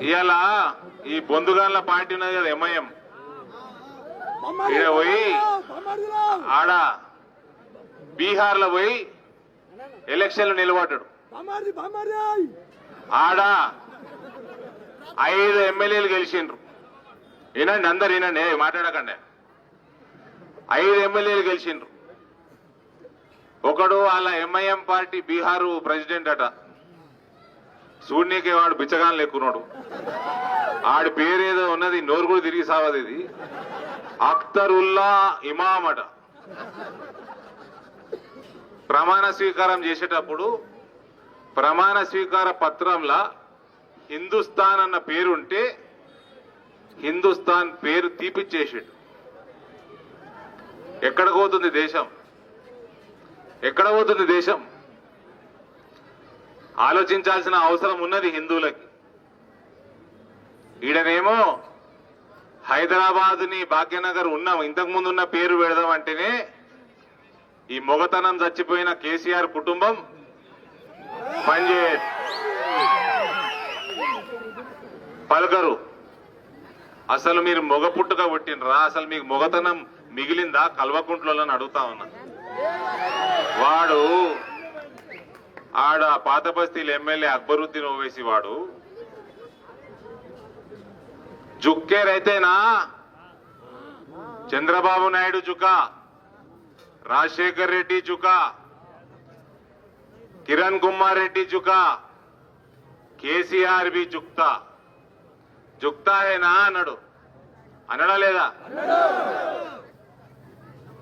ఇవాళ ఈ బొందుగాన్ల పార్టీ ఉన్నది కదా ఎంఐఎం ఈడ పోయి ఆడ బీహార్ లో పోయి ఎలక్షన్లు నిలబడ్డాడు. ఆడ 5 ఎమ్మెల్యేలు గెలిచిండ్రు. వినండి, అందరు వినండి, మాట్లాడకండి. 5 ఎమ్మెల్యేలు గెలిచిండ్రు. ఒకడు వాళ్ళ ఎంఐఎం పార్టీ బీహారు ప్రెసిడెంట్ అట. సూర్యకే వాడు బిచ్చగాన్ లెక్కున్నాడు. ఆడి పేరేదో ఉన్నది, నోరు కూడా తిరిగి సావది. ఇది అఖ్తరుల్లా ఇమాం అట. ప్రమాణ స్వీకారం చేసేటప్పుడు ప్రమాణ స్వీకార పత్రంలో హిందుస్థాన్ అన్న పేరుంటే హిందుస్థాన్ పేరు తీపిచ్చేసాడు. ఎక్కడ పోతుంది దేశం? ఎక్కడ పోతుంది దేశం? ఆలోచించాల్సిన అవసరం ఉన్నది హిందువులకి. ఈడనేమో హైదరాబాద్ ని భాగ్యనగర్ ఉన్నాం, ఇంతకు ముందు ఉన్న పేరు పెడదామంటేనే ఈ మొగతనం చచ్చిపోయిన కేసీఆర్ కుటుంబం పనిచేయదు, పలకరు. అసలు మీరు మొగ పుట్టుక పుట్టినరా? అసలు మీకు మొగతనం మిగిలిందా కల్వకుంట్లలో అడుగుతా ఉన్నా. వాడు ఆడ పాత బస్తీల ఎమ్మెల్యే అక్బరుద్దీన్ ఓవైసీ వాడు జుక్కేరైతేనా చంద్రబాబు నాయుడు జుకా, రాజశేఖర్ రెడ్డి జుకా, కిరణ్ కుమార్ రెడ్డి జుకా, కేసీఆర్ బి జుక్తా. జుక్తాయేనా అన్నాడు, అనడా లేదా?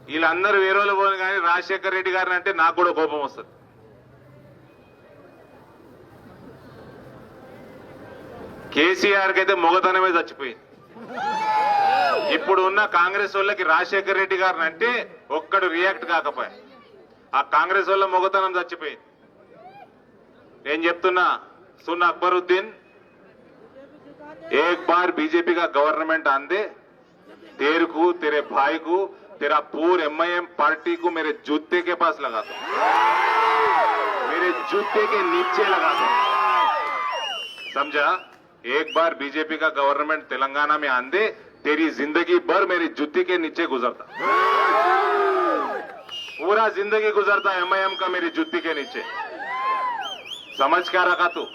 వీళ్ళందరూ వేరేలు పోను కానీ రాజశేఖర్ రెడ్డి గారిని అంటే నాకు కూడా కోపం వస్తుంది. కేసీఆర్కి అయితే మొగతనమే చచ్చిపోయింది. ఇప్పుడు ఉన్న కాంగ్రెస్ వాళ్ళకి రాజశేఖర్ రెడ్డి గారిని అంటే ఒక్కడు రియాక్ట్ కాకపోయా. ఆ కాంగ్రెస్ వాళ్ళ మొగతనం చచ్చిపోయింది. నేను చెప్తున్నా, సున్ అక్బరుద్దీన్, एक बार बीजेपी का गवर्नमेंट आंदे, तेरे को, तेरे भाई को, तेरा पूरे एमआईएम पार्टी को मेरे जूते के पास लगा दो, मेरे जूते के नीचे लगा दो, समझा? एक बार बीजेपी का गवर्नमेंट तेलंगाना में आंदे, तेरी जिंदगी भर मेरी जूती के नीचे गुजरता, पूरा जिंदगी गुजरता एमआईएम का मेरी जूती के नीचे. समझ क्या रखा तू?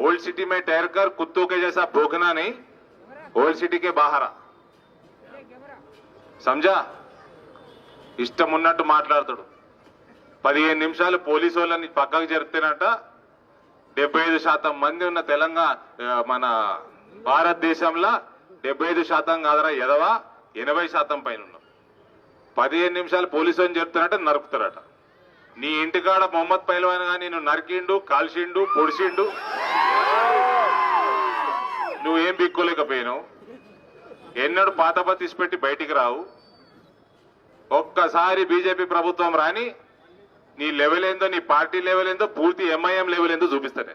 ओल्ड सिटी में ठहरकर कुत्तों के जैसा भौंकना नहीं, ओल्ड सिटी के बाहर आ. समझा? ఇష్టం ఉన్నట్టు మాట్లాడతాడు. 15 నిమిషాలు పోలీసు వాళ్ళని పక్కకు జరిపితేనట 75% మంది ఉన్న తెలంగాణ మన భారతదేశంలో 75% కాదరా ఎదవా, 80% పైన ఉన్నాం. 15 నిమిషాలు పోలీసు వాళ్ళని చెప్తానంటే నరుకుతారట. నీ ఇంటికాడ మొహమ్మద్ పైల్వాన్ గా నేను నరికిండు, కాల్చిండు, పొడిచిండు, నువ్వేం బిక్కోలేకపోయినావు. ఎన్నడూ పాతప తీసిపెట్టి బయటికి రావు. ఒక్కసారి బీజేపీ ప్రభుత్వం రాని నీ లెవెల్ ఏందో, నీ పార్టీ లెవెల్ ఏందో, పూర్తి ఎంఐఎం లెవెల్ ఏందో చూపిస్తానే.